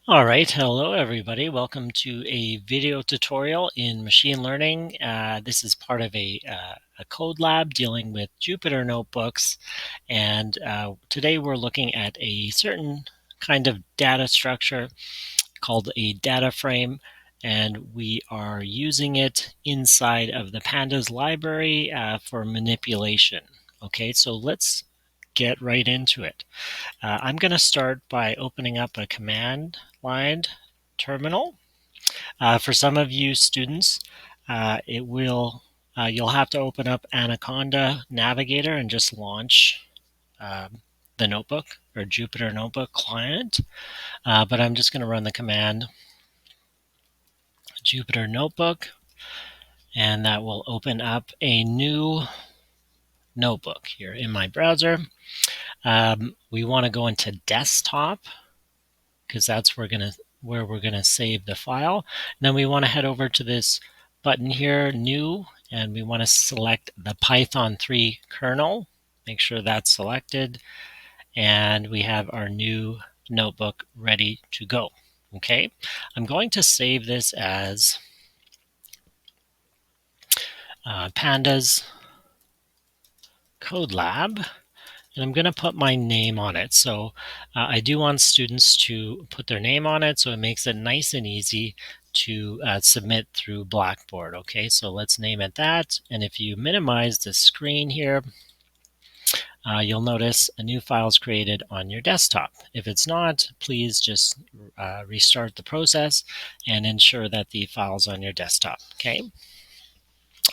All right, hello everybody. Welcome to a video tutorial in machine learning. This is part of a code lab dealing with Jupyter notebooks, and today we're looking at a certain kind of data structure called a data frame, and we are using it inside of the Pandas library for manipulation. Okay, so let's get right into it. I'm going to start by opening up a command line terminal. For some of you students, you'll have to open up Anaconda Navigator and just launch the notebook or Jupyter Notebook client. But I'm just going to run the command Jupyter Notebook, and that will open up a new notebook here in my browser. We want to go into desktop because that's where we're going to save the file. And then we want to head over to this button here, new, and we want to select the Python 3 kernel. Make sure that's selected, and we have our new notebook ready to go. Okay, I'm going to save this as Pandas Code Lab, and I'm going to put my name on it. So I do want students to put their name on it, so it makes it nice and easy to submit through Blackboard. Okay, so let's name it that. And if you minimize the screen here, you'll notice a new file is created on your desktop. If it's not, please just restart the process and ensure that the file's on your desktop, okay?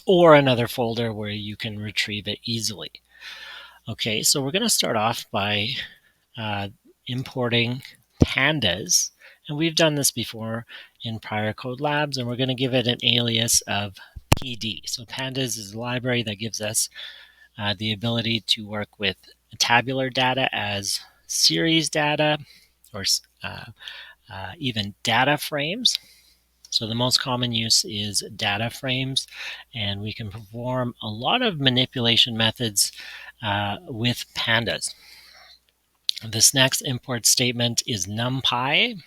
Or another folder where you can retrieve it easily. Okay, so we're going to start off by importing pandas, and we've done this before in prior code labs, and we're going to give it an alias of PD. So pandas is a library that gives us the ability to work with tabular data as series data or even data frames. So the most common use is data frames, and we can perform a lot of manipulation methods with pandas. This next import statement is NumPy.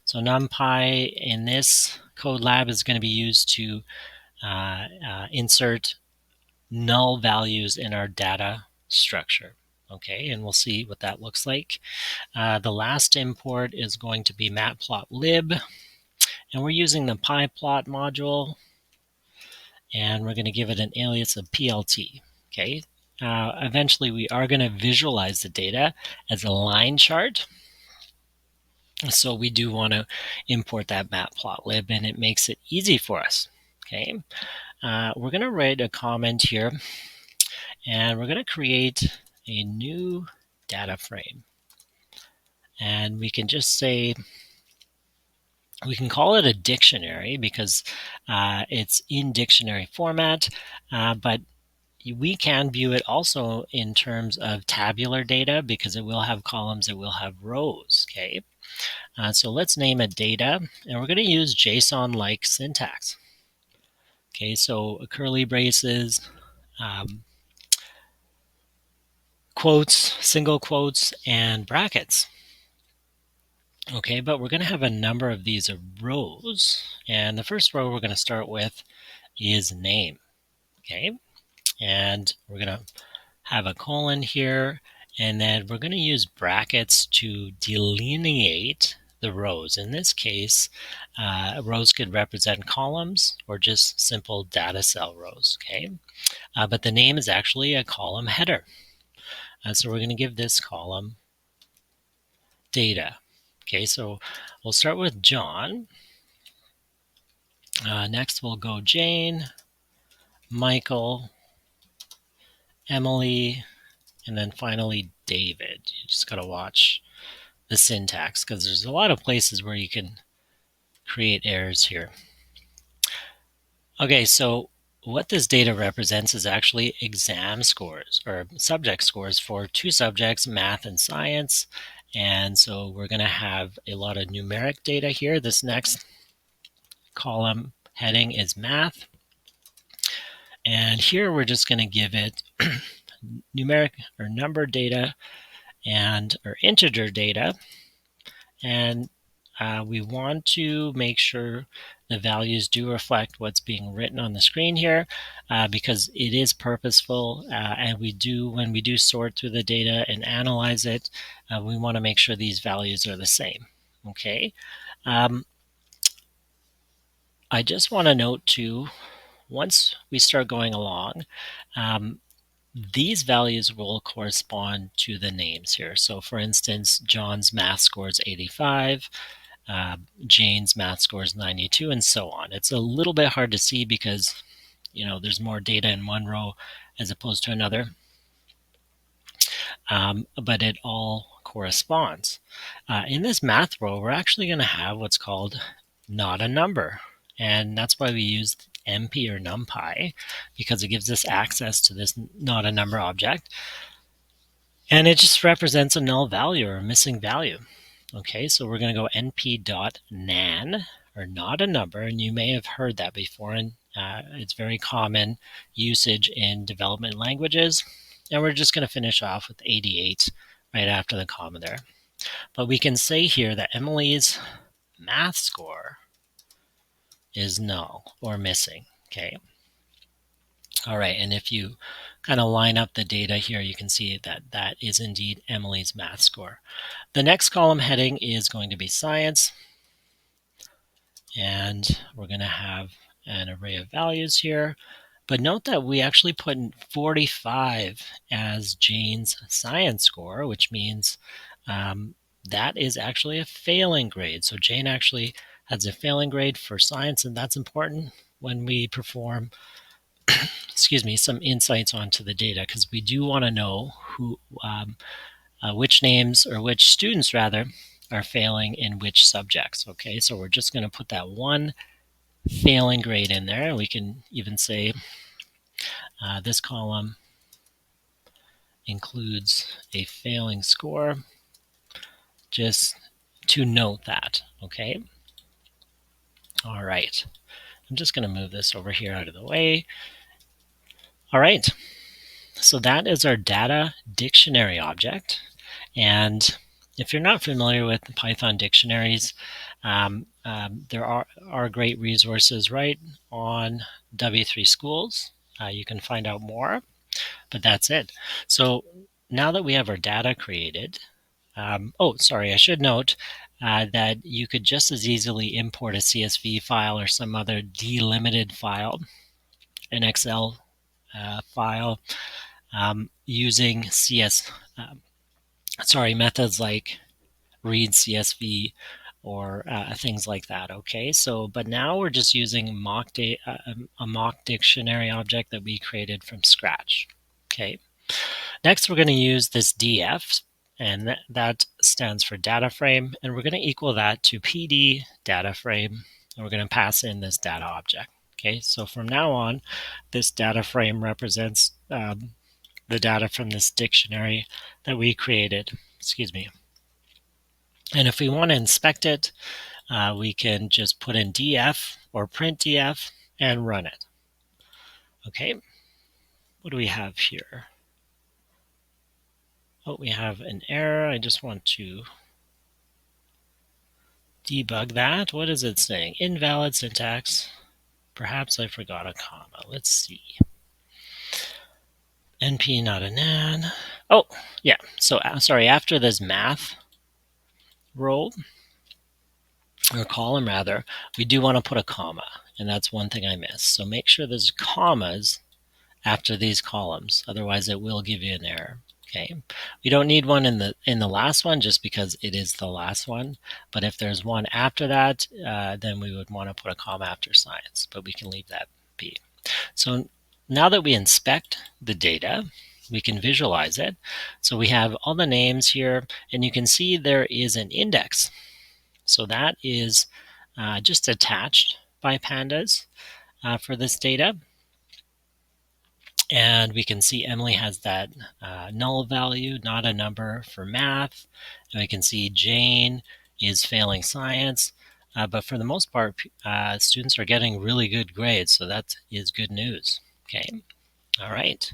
So NumPy in this code lab is going to be used to insert null values in our data structure. Okay, and we'll see what that looks like. The last import is going to be matplotlib, and we're using the pyplot module, and we're going to give it an alias of PLT. Okay, eventually we are going to visualize the data as a line chart. So we do want to import that matplotlib, and it makes it easy for us. Okay, we're going to write a comment here, and we're going to create a new data frame. And we can just say, we can call it a dictionary because it's in dictionary format, but we can view it also in terms of tabular data because it will have columns, it will have rows, okay? So let's name it data, and we're going to use JSON-like syntax. Okay, so curly braces, quotes, single quotes, and brackets. Okay, but we're going to have a number of these rows, and the first row we're going to start with is name. Okay, and we're going to have a colon here, and then we're going to use brackets to delineate the rows. In this case, rows could represent columns or just simple data cell rows, okay? But the name is actually a column header. So we're going to give this column data. Okay, so we'll start with John. Next we'll go Jane, Michael, Emily, and then finally David. You just got to watch the syntax because there's a lot of places where you can create errors here. Okay, so what this data represents is actually exam scores or subject scores for two subjects, math and science. And so we're going to have a lot of numeric data here. This next column heading is math. And here we're just going to give it numeric or number data and or integer data. And we want to make sure the values do reflect what's being written on the screen here, because it is purposeful, and when we do sort through the data and analyze it, we want to make sure these values are the same. Okay. I just want to note too, once we start going along, these values will correspond to the names here. So for instance, John's math score is 85, Jane's math score is 92, and so on. It's a little bit hard to see because, there's more data in one row as opposed to another, but it all corresponds. In this math row, we're actually going to have what's called not a number, and that's why we use NP or NumPy, because it gives us access to this not a number object, and it just represents a null value or a missing value. Okay, so we're going to go np.nan, or not a number, and you may have heard that before, and it's very common usage in development languages. And we're just going to finish off with 88 right after the comma there. But we can say here that Emily's math score is null or missing. Okay. All right, and if you kind of line up the data here, you can see that that is indeed Emily's math score. The next column heading is going to be science, and we're going to have an array of values here. But note that we actually put 45 as Jane's science score, which means that is actually a failing grade. So Jane actually has a failing grade for science, and that's important when we perform some insights onto the data, because we do want to know which names, or which students rather, are failing in which subjects. Okay, so we're just going to put that one failing grade in there, and we can even say this column includes a failing score, just to note that. Okay. All right. I'm just going to move this over here out of the way. All right. So that is our data dictionary object. And if you're not familiar with Python dictionaries, there are great resources right on W3 Schools. You can find out more, but that's it. So now that we have our data created, I should note that you could just as easily import a CSV file or some other delimited file, an Excel file, using methods like read CSV or things like that. Okay, but now we're just using a mock dictionary object that we created from scratch. Okay, next we're going to use this df, and that stands for data frame, and we're going to equal that to PD data frame, and we're going to pass in this data object. Okay, so from now on, this data frame represents the data from this dictionary that we created. Excuse me. And if we want to inspect it, we can just put in df or print df and run it. Okay, what do we have here? Oh, we have an error. I just want to debug that. What is it saying? Invalid syntax. Perhaps I forgot a comma. Let's see. NP not a nan. Oh, yeah. So sorry, after this math row, or column rather, we do want to put a comma, and that's one thing I missed. So make sure there's commas after these columns, otherwise it will give you an error. Okay, we don't need one in the last one just because it is the last one, but if there's one after that, then we would want to put a comma after science, but we can leave that be. So now that we inspect the data, we can visualize it. So we have all the names here, and you can see there is an index. So that is just attached by Pandas for this data. And we can see Emily has that null value, not a number, for math. And we can see Jane is failing science. But for the most part, students are getting really good grades. So that is good news. Okay. All right.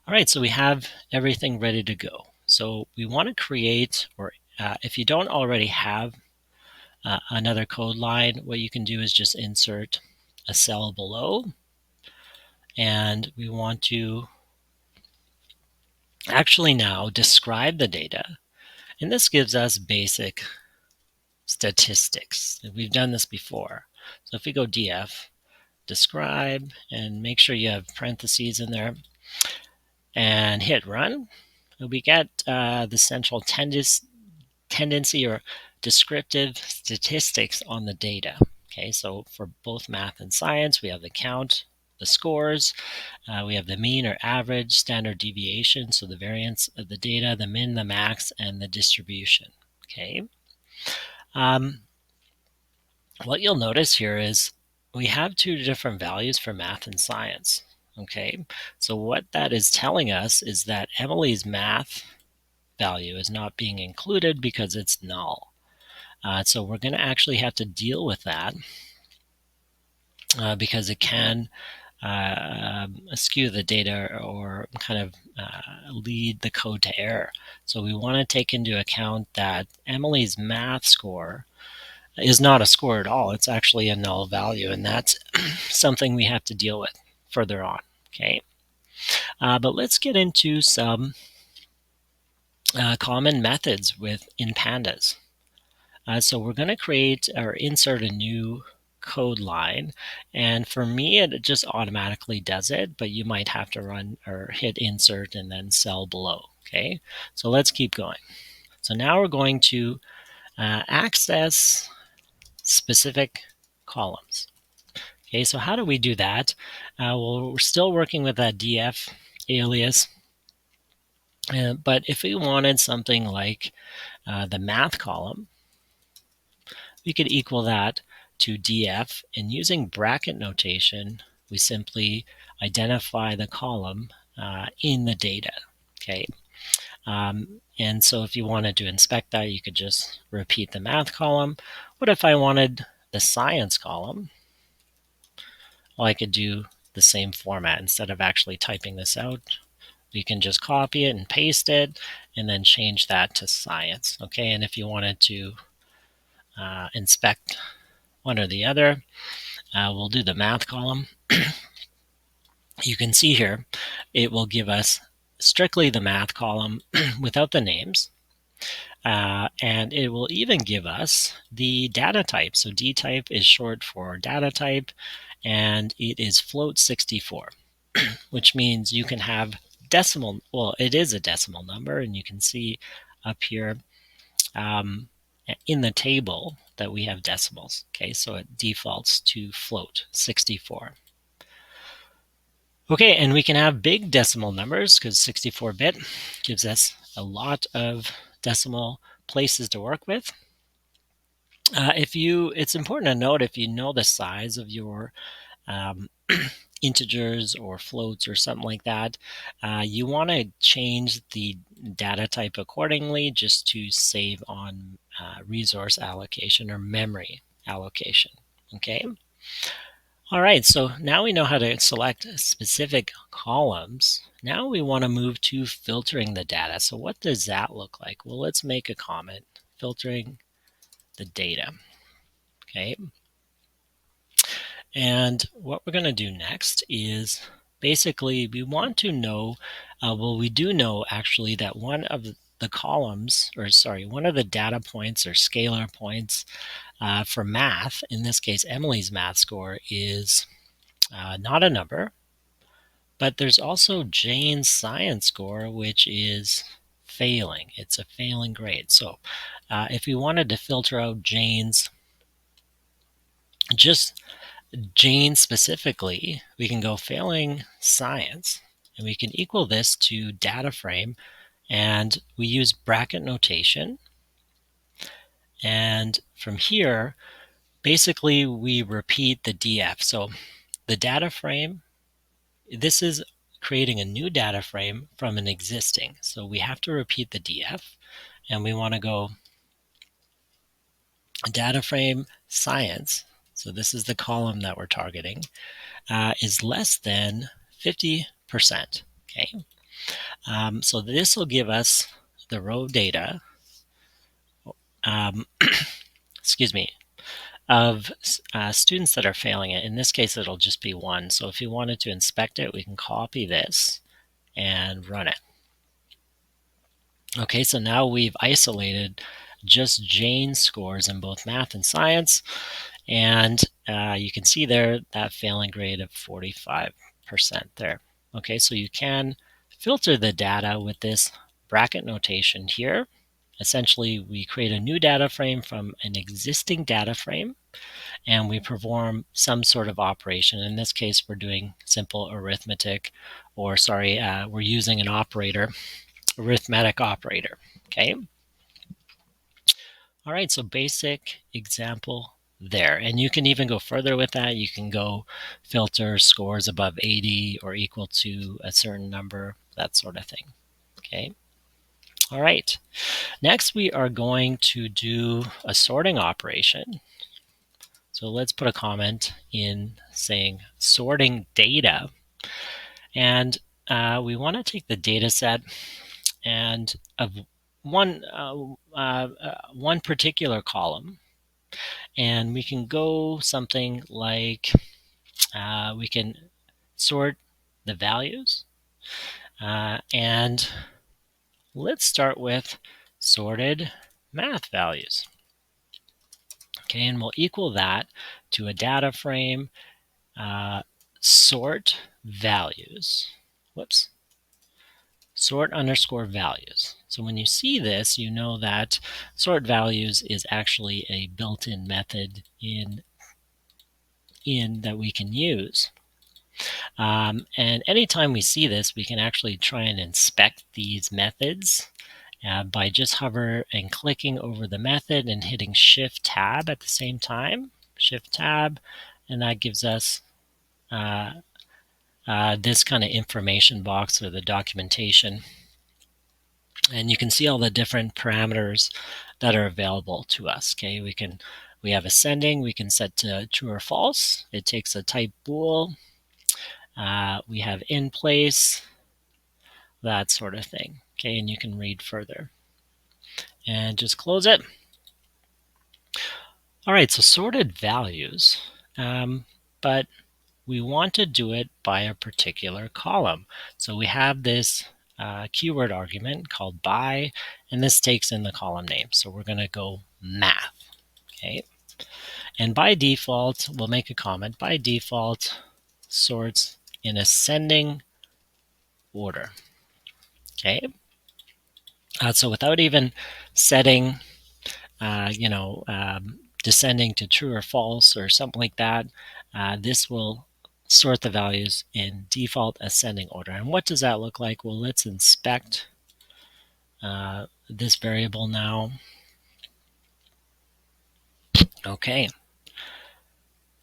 All right. So we have everything ready to go. So we want to create, or if you don't already have another code line, what you can do is just insert a cell below, and we want to actually now describe the data. And this gives us basic statistics. We've done this before. So if we go df, describe, and make sure you have parentheses in there, and hit run, we get the central tendency or descriptive statistics on the data. Okay, so for both math and science, we have the count, the scores, we have the mean or average, standard deviation, so the variance of the data, the min, the max, and the distribution. Okay. What you'll notice here is we have two different values for math and science. Okay, so what that is telling us is that Emily's math value is not being included because it's null. So we're going to actually have to deal with that because it can skew the data or kind of lead the code to error. So we want to take into account that Emily's math score is not a score at all. It's actually a null value, and that's something we have to deal with further on. Okay, but let's get into some common methods in Pandas. So we're going to create or insert a new code line, and for me it just automatically does it, but you might have to run or hit insert and then cell below. Okay, so let's keep going. So now we're going to access specific columns. Okay, so how do we do that? Well, we're still working with that df alias, but if we wanted something like the math column, we could equal that to df, and using bracket notation, we simply identify the column in the data. Okay, and so if you wanted to inspect that, you could just repeat the math column. What if I wanted the science column? Well, I could do the same format. Instead of actually typing this out, you can just copy it and paste it and then change that to science. Okay, and if you wanted to inspect one or the other, we'll do the math column. You can see here, it will give us strictly the math column without the names. And it will even give us the data type. So D type is short for data type, and it is float 64, which means you can have decimal, well, it is a decimal number, and you can see up here in the table that we have decimals. Okay, so it defaults to float 64. Okay, and we can have big decimal numbers because 64-bit gives us a lot of decimal places to work with. It's important to note, if you know the size of your integers or floats or something like that, you want to change the data type accordingly just to save on resource allocation or memory allocation. Okay. All right, so now we know how to select specific columns. Now we want to move to filtering the data. So what does that look like? Well, let's make a comment. Filtering the data. Okay. And what we're going to do next is basically we want to know, well, we do know actually that one of the columns, or sorry, one of the data points or scalar points for math, in this case Emily's math score, is not a number, but there's also Jane's science score, which is failing. It's a failing grade. So if we wanted to filter out just Jane specifically, we can go failing science, and we can equal this to data frame, and we use bracket notation. And from here, basically we repeat the df. So the data frame, this is creating a new data frame from an existing. So we have to repeat the df, and we want to go data frame science. So this is the column that we're targeting, is less than 50%. Okay, so this will give us the row data. excuse me, of students that are failing it. In this case, it'll just be 1. So if you wanted to inspect it, we can copy this and run it. Okay, so now we've isolated just Jane's scores in both math and science, and you can see there that failing grade of 45% there. Okay, so you can filter the data with this bracket notation here. Essentially, we create a new data frame from an existing data frame, and we perform some sort of operation. In this case, we're doing simple arithmetic, or sorry, we're using an operator, arithmetic operator. Okay. All right, so basic example there. And you can even go further with that. You can go filter scores above 80 or equal to a certain number, that sort of thing. Okay. All right. Next, we are going to do a sorting operation. So let's put a comment in saying sorting data. And we want to take the data set and of one particular column, and we can go something like we can sort the values, and let's start with sorted math values. Okay, and we'll equal that to a data frame sort values. Whoops. Sort underscore values. So when you see this, you know that sort values is actually a built-in method in that we can use. And anytime we see this, we can actually try and inspect these methods by just hover and clicking over the method and hitting Shift Tab at the same time. Shift Tab, and that gives us this kind of information box or the documentation. And you can see all the different parameters that are available to us. Okay, we have ascending, we can set to true or false. It takes a type bool. We have in place, that sort of thing. Okay, and you can read further. And just close it. All right, so sorted values, but we want to do it by a particular column. So we have this keyword argument called by, and this takes in the column name. So we're going to go math. Okay, and by default, we'll make a comment. By default, sorts in ascending order. Okay, so without even setting, descending to true or false or something like that, this will sort the values in default ascending order. And what does that look like? Well, let's inspect this variable now. Okay.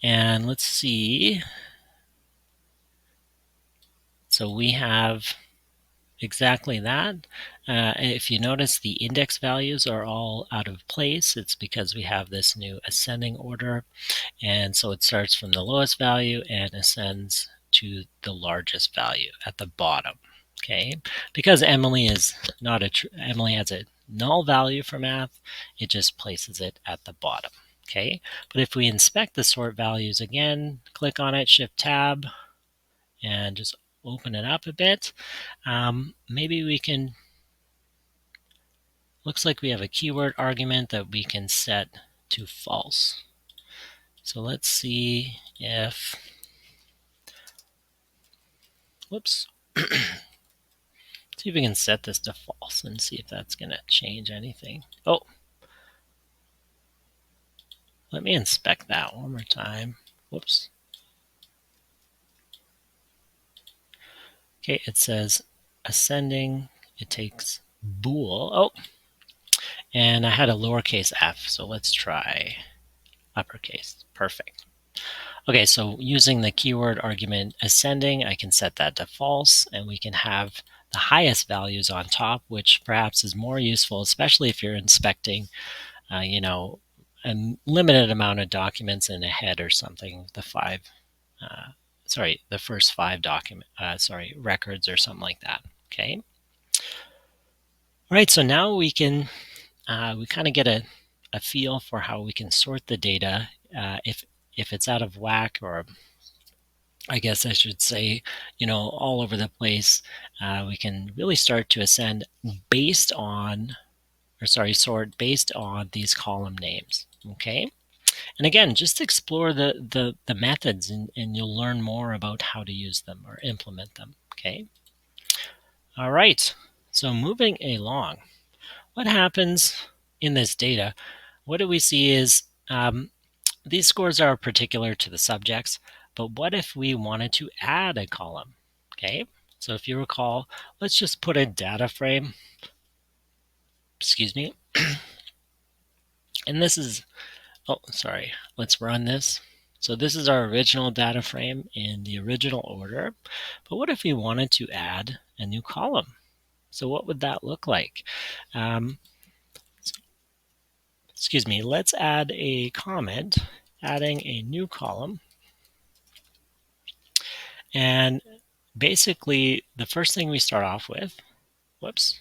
And let's see. So we have exactly that. If you notice, the index values are all out of place. It's because we have this new ascending order. And so it starts from the lowest value and ascends to the largest value at the bottom. Okay, because Emily is not Emily has a null value for math, it just places it at the bottom. Okay, but if we inspect the sort values again, click on it, Shift Tab, and just open it up a bit, maybe we can, looks like we have a keyword argument that we can set to false. So let's see if, whoops, see if we can set this to false and see if that's going to change anything. Oh, let me inspect that one more time. Whoops. Okay, it says ascending, it takes bool. Oh, and I had a lowercase f, so let's try uppercase. Perfect. Okay, so using the keyword argument ascending, I can set that to false, and we can have the highest values on top, which perhaps is more useful, especially if you're inspecting, a limited amount of documents in a head or something, the first 5 records or something like that. Okay. All right, so now we can we kind of get a a feel for how we can sort the data if it's out of whack, or I guess I should say, all over the place. We can really start to ascend based on, sort based on these column names. Okay. And again, just explore the methods, and you'll learn more about how to use them or implement them. Okay. All right. So moving along, what happens in this data? What do we see is these scores are particular to the subjects, but what if we wanted to add a column? Okay. So if you recall, let's just put a data frame. Excuse me. And this is, oh, sorry. Let's run this. So this is our original data frame in the original order. But what if we wanted to add a new column? So what would that look like? Excuse me, let's add a comment, adding a new column. And basically, the first thing we start off with, whoops,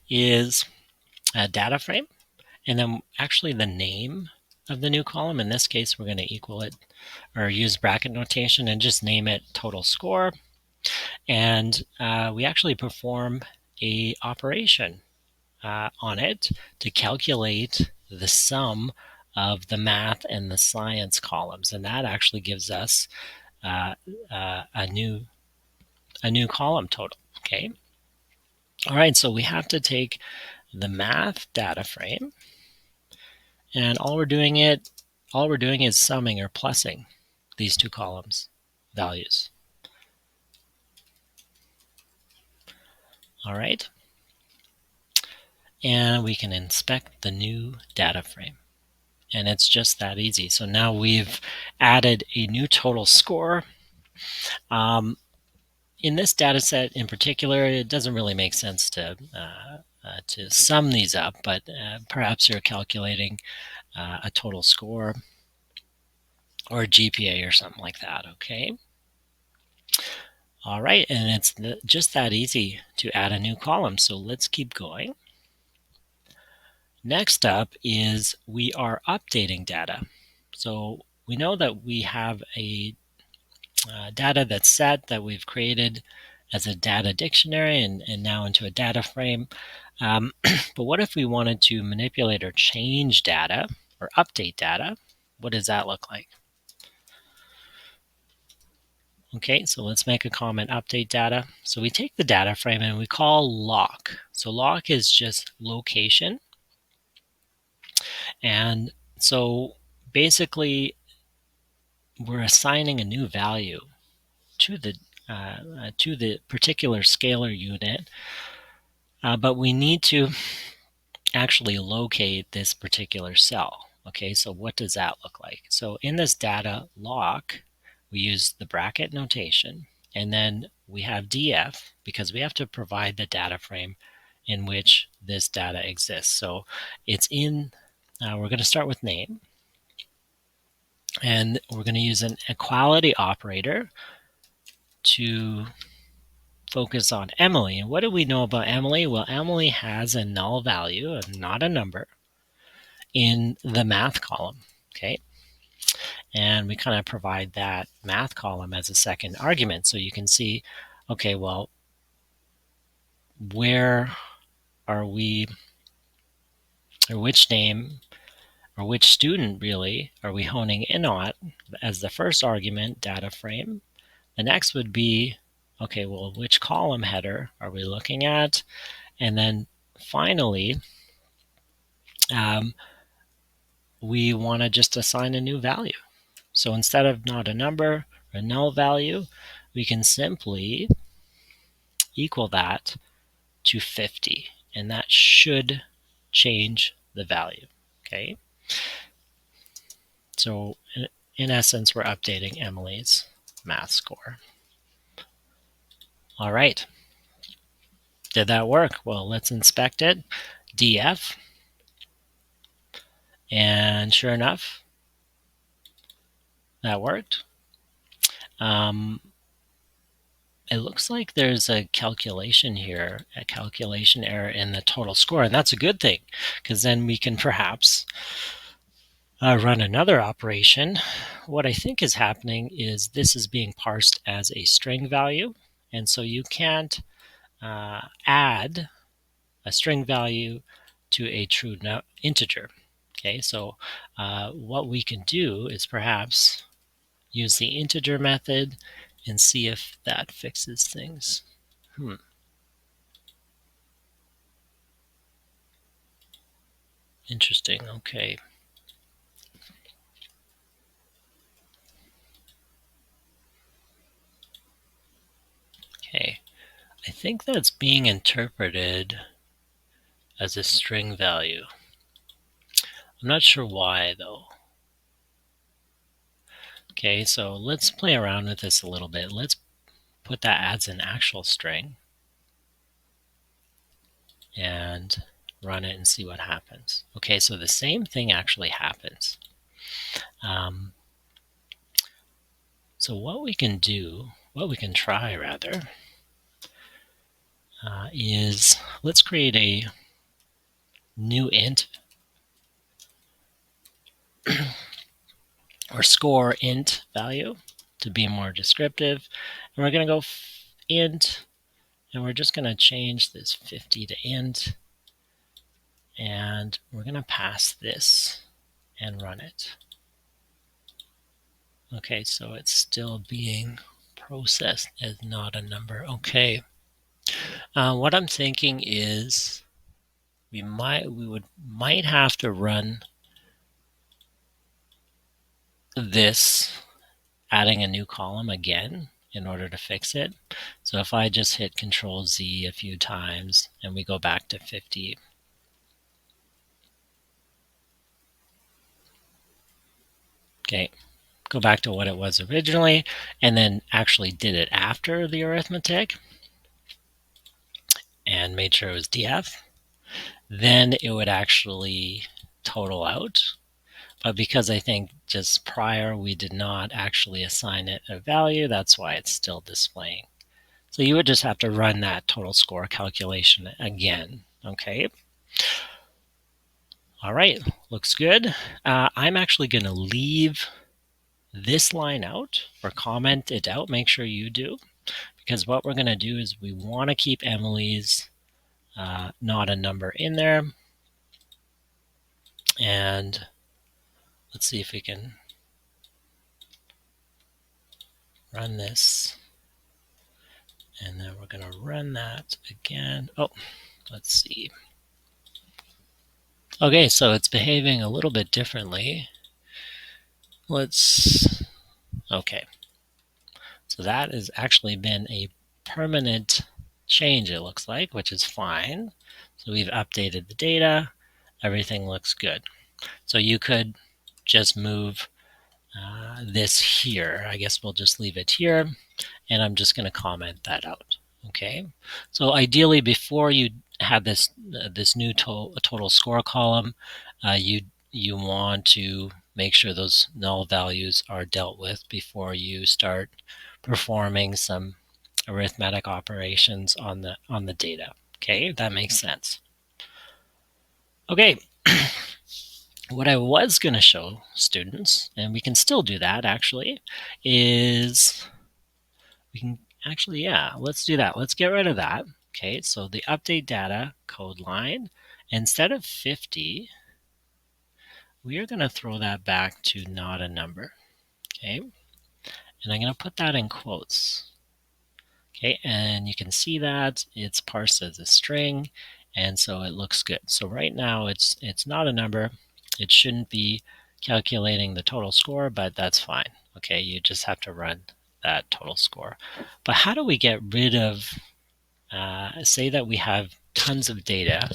is a data frame. And then actually the name of the new column. In this case, we're going to equal it or use bracket notation and just name it total score. And we actually perform a operation on it to calculate the sum of the math and the science columns, and that actually gives us a new column total. Okay. All right. So we have to take the math data frame, and all we're doing is summing or plussing these two columns values. All right. And we can inspect the new data frame. And it's just that easy. So now we've added a new total score. In this data set in particular, it doesn't really make sense to sum these up, but perhaps you're calculating a total score or a GPA or something like that. Okay. All right, and it's just that easy to add a new column. So let's keep going. Next up is we are updating data. So we know that we have a data that's set that we've created as a data dictionary and now into a data frame. But what if we wanted to manipulate or change data or update data? What does that look like? Okay, so let's make a comment, update data. So we take the data frame and we call lock. So lock is just location. And so basically we're assigning a new value to the particular scalar unit, but we need to actually locate this particular cell. Okay, so what does that look like? So in this data lock, we use the bracket notation, and then we have df because we have to provide the data frame in which this data exists. So it's in, we're going to start with name, and we're going to use an equality operator to focus on Emily. And what do we know about Emily? Well, Emily has a null value, not a number, in the math column. Okay. And we kind of provide that math column as a second argument. So you can see, okay, well, where are we, or which name, or which student really are we honing in on as the first argument data frame? The next would be, okay, well, which column header are we looking at? And then finally, we want to just assign a new value. So instead of not a number, or a null value, we can simply equal that to 50, and that should change the value. Okay. So in essence, we're updating Emily's math score. All right. Did that work? Well, let's inspect it. DF. And sure enough, that worked. it looks like there's a calculation here, a calculation error in the total score, and that's a good thing, because then we can perhaps run another operation. What I think is happening is this is being parsed as a string value, and so you can't add a string value to a true integer. Okay, so what we can do is perhaps use the integer method and see if that fixes things. Interesting. Okay. Okay. I think that's being interpreted as a string value. I'm not sure why, though. Okay, so let's play around with this a little bit. Let's put that as an actual string and run it and see what happens. Okay, so the same thing actually happens. So what we can do, what we can try rather, is let's create a new int or score int value to be more descriptive. And we're going to go int, and we're just going to change this 50 to int. And we're going to pass this and run it. Okay, so it's still being processed as not a number. Okay. What I'm thinking is we might have to run this, adding a new column again in order to fix it. So if I just hit Control Z a few times and we go back to 50, okay, go back to what it was originally, and then actually did it after the arithmetic and made sure it was df, then it would actually total out. But because I think just prior we did not actually assign it a value, that's why it's still displaying. So you would just have to run that total score calculation again. Okay. All right, looks good. I'm actually going to leave this line out or comment it out. Make sure you do, because what we're going to do is we want to keep Emily's not a number in there. And let's see if we can run this. And then we're going to run that again. Oh, let's see. Okay, so it's behaving a little bit differently. Okay. So that has actually been a permanent change, it looks like, which is fine. So we've updated the data. Everything looks good. So you could just move this here. I guess we'll just leave it here. And I'm just going to comment that out. Okay. So ideally, before you have this new total score column, you want to make sure those null values are dealt with before you start performing some arithmetic operations on the data. Okay, that makes sense. Okay. What I was going to show students, and we can still do that actually, is we can actually, yeah, let's do that. Let's get rid of that. Okay, so the update data code line, instead of 50, we are going to throw that back to not a number. Okay, and I'm going to put that in quotes. Okay, and you can see that it's parsed as a string, and so it looks good. So right now it's not a number. It shouldn't be calculating the total score, but that's fine. Okay, you just have to run that total score. But how do we get rid of, say that we have tons of data,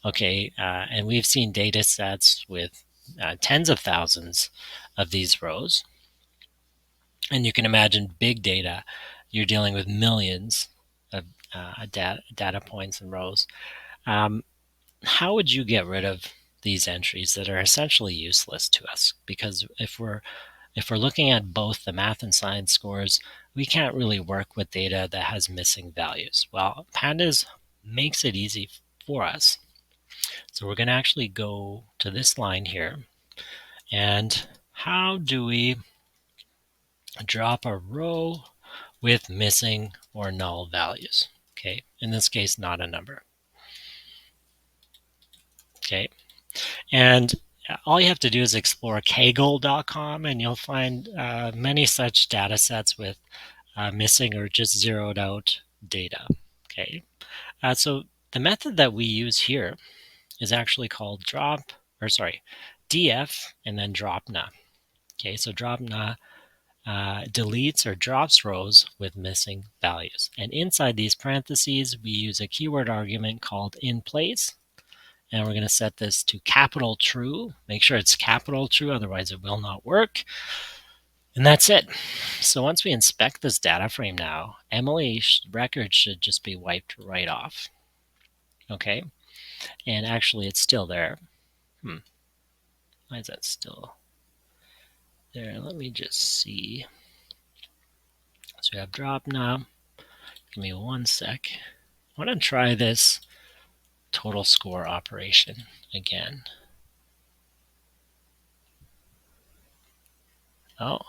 okay, and we've seen data sets with tens of thousands of these rows. And you can imagine big data, you're dealing with millions of data points and rows. How would you get rid of these entries that are essentially useless to us? Because if we're looking at both the math and science scores, we can't really work with data that has missing values. Well, Pandas makes it easy for us. So we're going to actually go to this line here. And how do we drop a row with missing or null values? Okay, in this case, not a number. Okay, and all you have to do is explore kaggle.com and you'll find many such data sets with missing or just zeroed out data. Okay, so the method that we use here is actually called df and then dropna. Okay, so dropna deletes or drops rows with missing values. And inside these parentheses, we use a keyword argument called inPlace. And we're going to set this to capital true. Make sure it's capital true, otherwise it will not work. And that's it. So once we inspect this data frame now, Emily's record should just be wiped right off. Okay, and actually it's still there. Why is that still there? Let me just see. So we have drop now. Give me 1 sec. I want to try this total score operation again. Oh,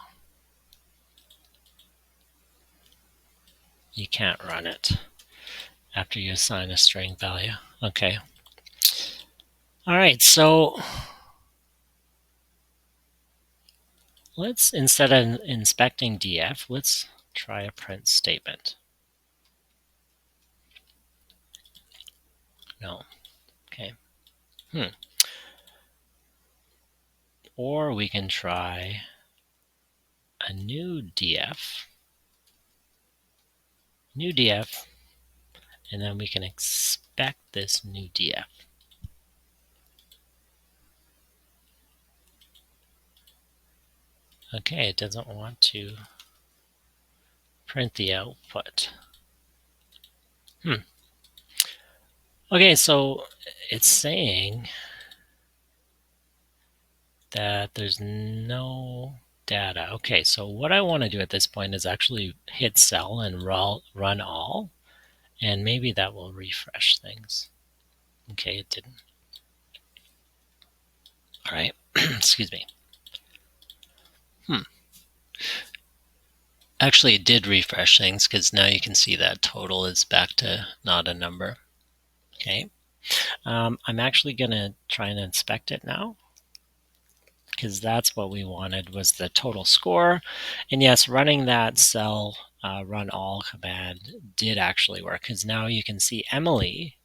you can't run it after you assign a string value. Okay. All right, so let's, instead of inspecting df, let's try a print statement. No. Okay. Or we can try a new df, and then we can expect this new df. Okay, it doesn't want to print the output. Okay, so it's saying that there's no data. Okay, so what I want to do at this point is actually hit cell and run all, and maybe that will refresh things. Okay, it didn't. All right, excuse me. Actually, it did refresh things because now you can see that total is back to not a number. Okay, I'm actually going to try and inspect it now, because that's what we wanted, was the total score. And yes, running that cell run all command did actually work, because now you can see Emily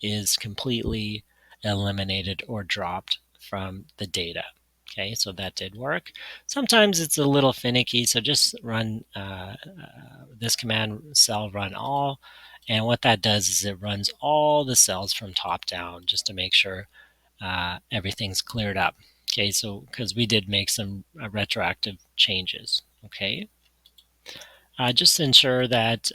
is completely eliminated or dropped from the data. Okay, so that did work. Sometimes it's a little finicky, so just run this command, cell run all, and what that does is it runs all the cells from top down just to make sure everything's cleared up. Okay, so because we did make some retroactive changes. Okay, just to ensure that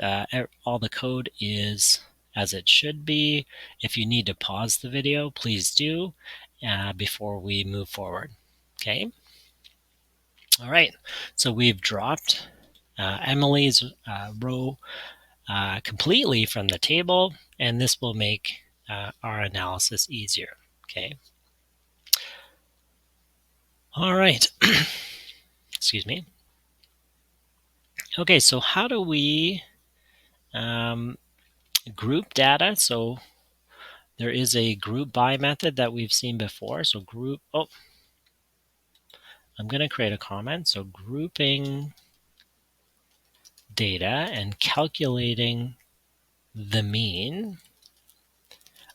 all the code is as it should be. If you need to pause the video, please do before we move forward. Okay. All right, so we've dropped Emily's row completely from the table, and this will make our analysis easier. Okay. All right. Excuse me. Okay, so how do we group data? So there is a group by method that we've seen before. So group, I'm going to create a comment. So grouping data and calculating the mean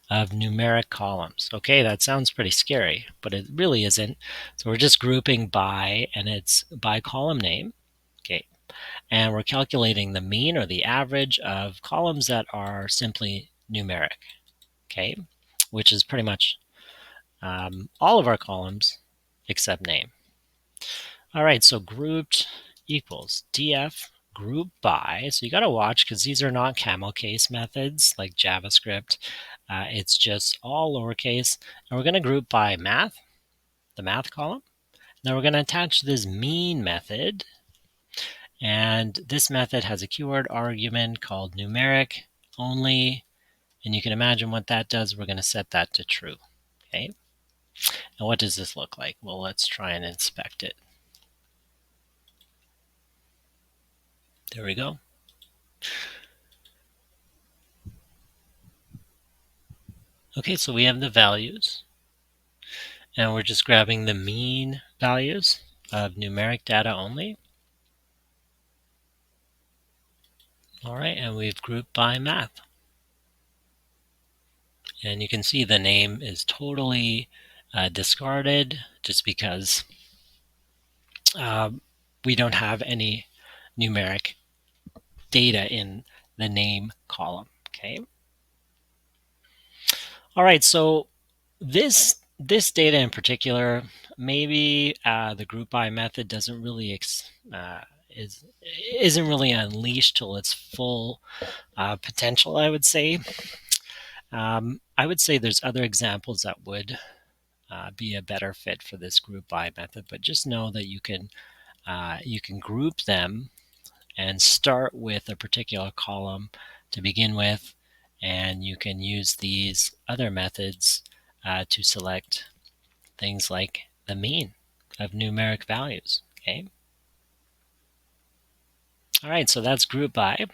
of numeric columns. Okay, that sounds pretty scary, but it really isn't. So we're just grouping by, and it's by column name. Okay, and we're calculating the mean or the average of columns that are simply numeric. Okay, which is pretty much all of our columns except name. All right, so grouped equals df group by. So you got to watch, because these are not camel case methods like JavaScript. It's just all lowercase. And we're going to group by math, the math column. Now we're going to attach this mean method. And this method has a keyword argument called numeric only. And you can imagine what that does. We're going to set that to true. Okay. And what does this look like? Well, let's try and inspect it. There we go. Okay, so we have the values. And we're just grabbing the mean values of numeric data only. All right, and we've grouped by math. And you can see the name is totally discarded just because we don't have any numeric data in the name column. Okay. All right, so this data in particular, maybe the group by method doesn't really isn't really unleashed till its full potential, I would say. I would say there's other examples that would be a better fit for this group by method, but just know that you can group them and start with a particular column to begin with, and you can use these other methods to select things like the mean of numeric values. Okay. All right, so that's group by.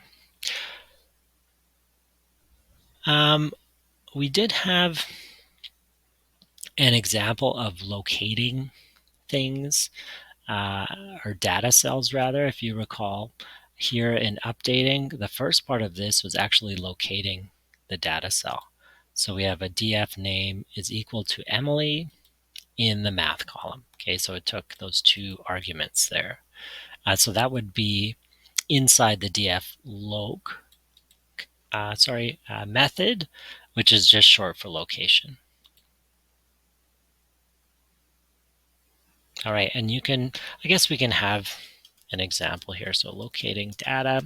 We did have an example of locating things, or data cells rather, if you recall. Here in updating, the first part of this was actually locating the data cell. So we have a df name is equal to Emily in the math column. Okay, so it took those two arguments there. So that would be inside the df method, which is just short for location. All right, and you can, I guess we can have an example here. So locating data.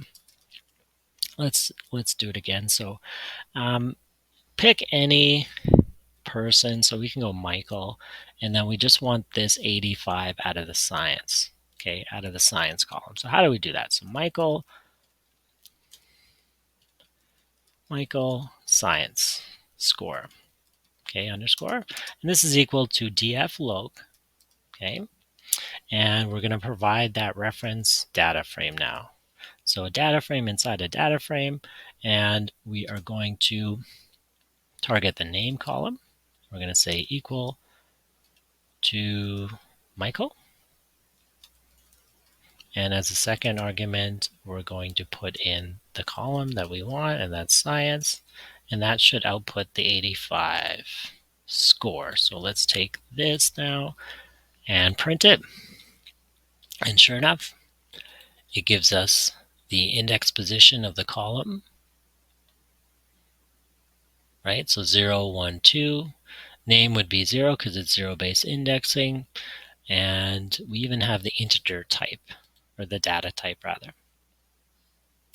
Let's do it again. So pick any person. So we can go Michael, and then we just want this 85 out of the science. Okay, out of the science column. So how do we do that? So Michael science score. Okay, underscore. And this is equal to df log. Okay, and we're going to provide that reference data frame now. So a data frame inside a data frame, and we are going to target the name column. We're going to say equal to Michael. And as a second argument, we're going to put in the column that we want, and that's science. And that should output the 85 score. So let's take this now and print it. And sure enough, it gives us the index position of the column, right? So 0, 1, 2. Name would be 0 because it's zero-based indexing. And we even have the integer type, or the data type rather.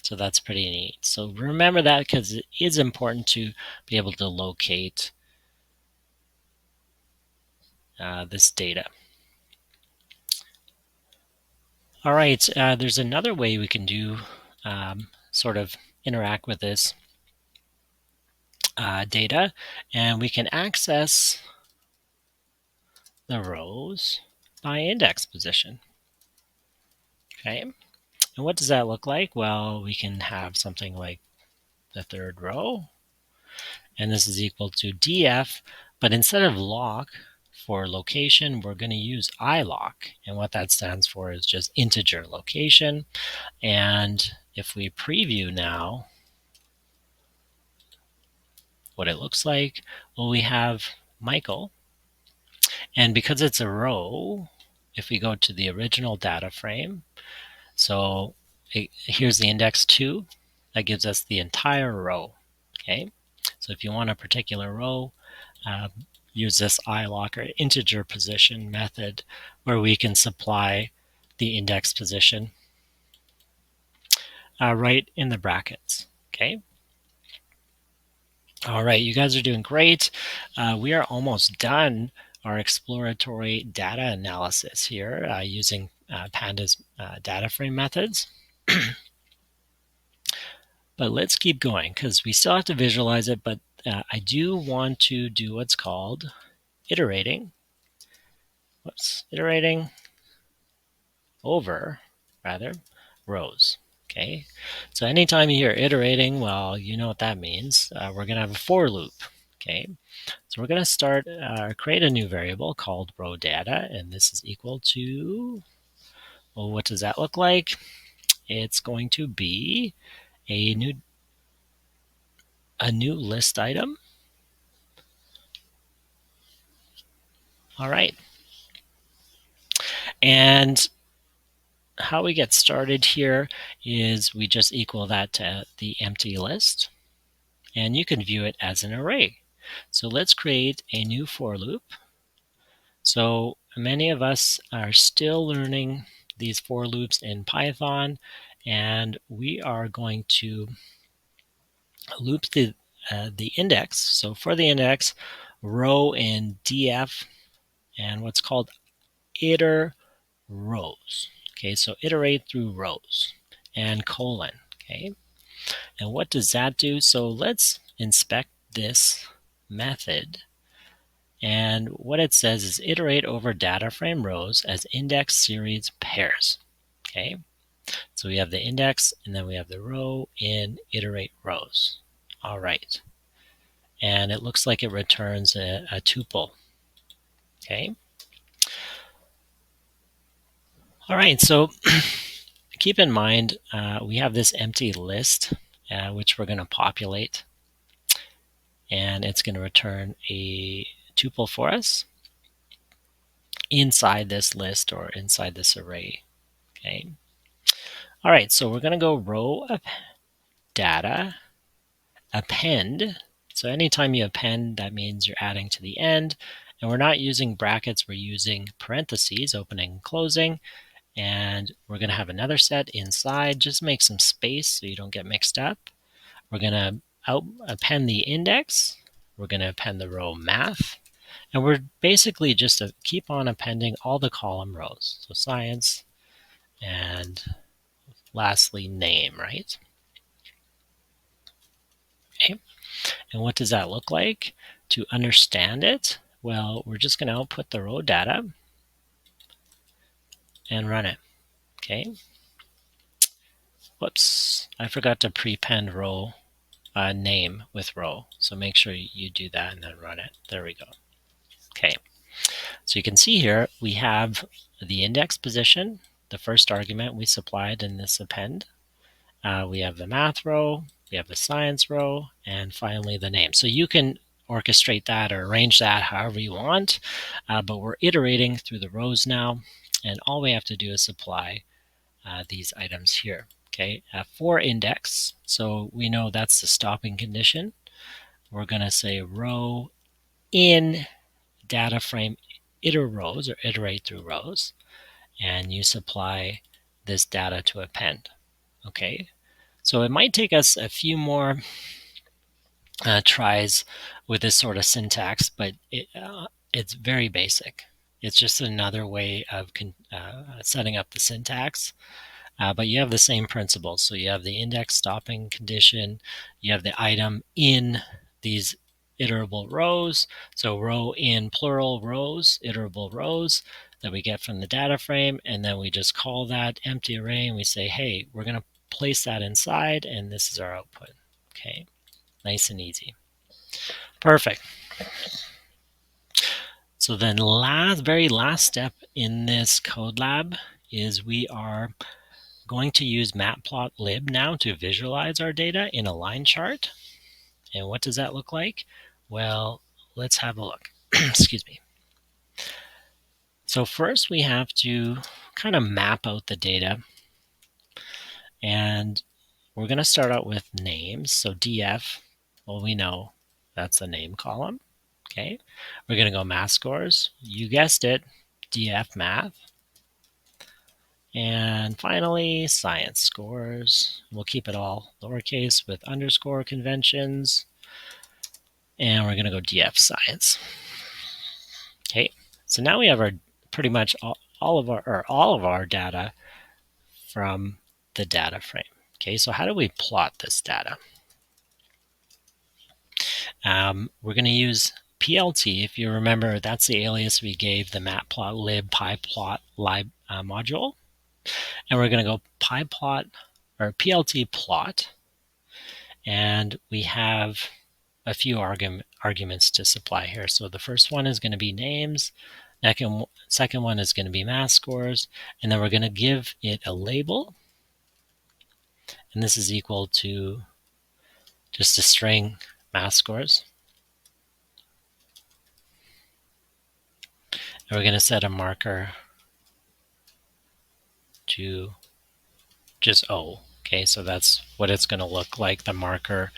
So that's pretty neat. So remember that because it is important to be able to locate this data. All right, there's another way we can do sort of interact with this data, and we can access the rows by index position. Okay, and what does that look like? Well, we can have something like the third row, and this is equal to df, but instead of loc for location, we're going to use iloc, and what that stands for is just integer location. And if we preview now what it looks like, well, we have Michael, and because it's a row, if we go to the original data frame, so here's the index 2, that gives us the entire row. Okay, so if you want a particular row, use this iloc or integer position method where we can supply the index position right in the brackets. Okay. All right, you guys are doing great. We are almost done our exploratory data analysis here using Pandas data frame methods. But let's keep going because we still have to visualize it, but I do want to do what's called iterating. Iterating over, rows. Okay, so anytime you hear iterating, well, you know what that means. We're going to have a for loop. Okay, so we're going to start create a new variable called row data, and this is equal to, well, what does that look like? It's going to be a new list item. All right, and how we get started here is we just equal that to the empty list, and you can view it as an array. So let's create a new for loop. So many of us are still learning these for loops in Python, and we are going to loop the index. So for the index, row in df, and what's called iter rows. Okay, so iterate through rows, and colon. Okay, and what does that do? So let's inspect this method. And what it says is iterate over data frame rows as index series pairs. Okay, so we have the index and then we have the row in iterate rows. All right, and it looks like it returns a tuple. Okay, all right, so keep in mind we have this empty list which we're going to populate, and it's going to return a tuple for us inside this list or inside this array. Okay. All right, so we're going to go row data append. So anytime you append, that means you're adding to the end. And we're not using brackets, we're using parentheses, opening and closing. And we're going to have another set inside. Just make some space so you don't get mixed up. We're going to append the index. We're going to append the row math. And we're basically just to keep on appending all the column rows. So science and lastly name, right? Okay. And what does that look like? To understand it, well, we're just going to output the row data and run it. Okay. Whoops, I forgot to prepend row name with row. So make sure you do that and then run it. There we go. Okay. So you can see here we have the index position, the first argument we supplied in this append. We have the math row, we have the science row, and finally the name. So you can orchestrate that or arrange that however you want, but we're iterating through the rows now, and all we have to do is supply these items here. Okay, for index, so we know that's the stopping condition. We're going to say row in data frame iter rows or iterate through rows, and you supply this data to append. Okay, so it might take us a few more tries with this sort of syntax, but it's very basic. It's just another way of setting up the syntax, but you have the same principles. So you have the index stopping condition, you have the item in these iterable rows, so row in plural rows, iterable rows that we get from the data frame, and then we just call that empty array and we say, hey, we're going to place that inside, and this is our output. Okay, nice and easy. Perfect. So then very last step in this code lab is we are going to use matplotlib now to visualize our data in a line chart. And what does that look like? Well, let's have a look. Excuse me. So first we have to kind of map out the data, and we're going to start out with names. So df, well, we know that's the name column. Okay, we're going to go math scores. You guessed it, df math. And finally, science scores. We'll keep it all lowercase with underscore conventions. And we're going to go df science. Okay, so now we have our pretty much all of our data from the data frame. Okay, so how do we plot this data? We're going to use PLT. If you remember, that's the alias we gave the matplotlib pyplot module. And we're going to go pyplot or PLT plot. And we have a few arguments to supply here. So the first one is going to be names. Second one is going to be math scores. And then we're going to give it a label. And this is equal to just a string math scores. And we're going to set a marker to just O. Okay, so that's what it's going to look like, the marker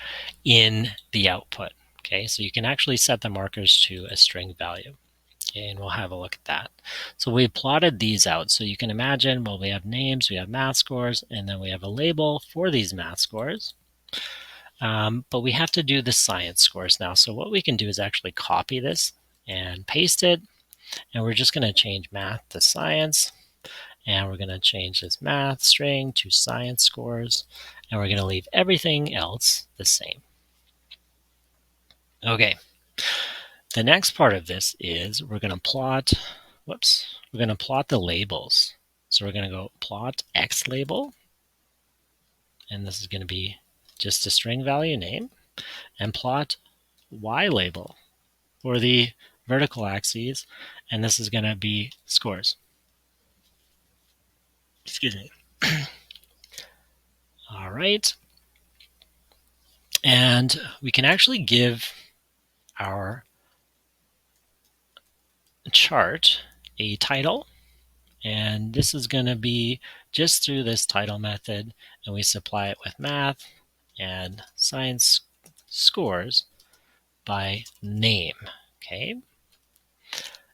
in the output. Okay, so you can actually set the markers to a string value. Okay, and we'll have a look at that. So we plotted these out. So you can imagine, well, we have names, we have math scores, and then we have a label for these math scores. But we have to do the science scores now. So what we can do is actually copy this and paste it. And we're just going to change math to science. And we're going to change this math string to science scores. And we're going to leave everything else the same. Okay. The next part of this is we're going to plot, we're going to plot the labels. So we're going to go plot X label. And this is going to be just a string value name. And plot Y label for the vertical axes. And this is going to be scores. Excuse me. All right. And we can actually give our chart a title. And this is going to be just through this title method. And we supply it with math and science scores by name. Okay.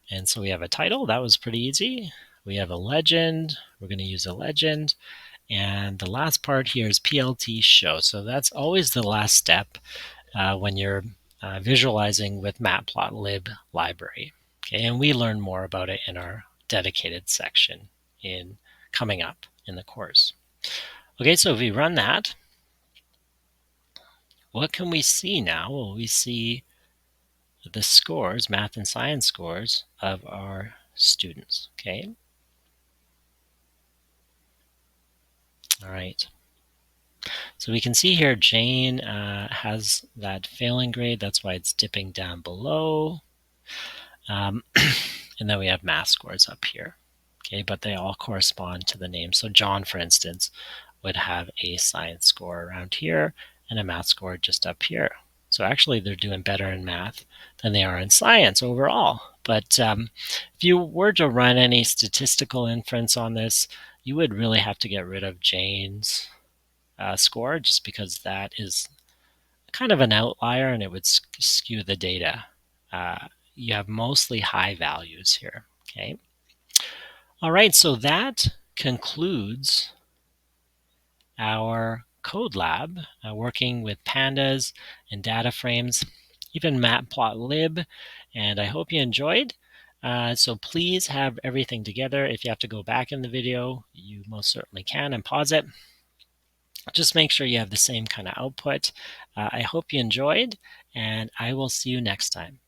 And so we have a title. That was pretty easy. We have a legend. We're going to use a legend. And the last part here is PLT show. So that's always the last step when you're visualizing with matplotlib library. Okay, and we learn more about it in our dedicated section coming up in the course. Okay, so if we run that, what can we see now? Well, we see the scores, math and science scores of our students. Okay. All right. So we can see here Jane has that failing grade. That's why it's dipping down below. And then we have math scores up here. Okay, but they all correspond to the name. So John, for instance, would have a science score around here and a math score just up here. So actually they're doing better in math than they are in science overall. But if you were to run any statistical inference on this, you would really have to get rid of Jane's score, just because that is kind of an outlier and it would skew the data. You have mostly high values here. Okay. All right, so that concludes our code lab, working with pandas and data frames, even matplotlib, and I hope you enjoyed. So please have everything together. If you have to go back in the video, you most certainly can, and pause it. Just make sure you have the same kind of output. I hope you enjoyed, and I will see you next time.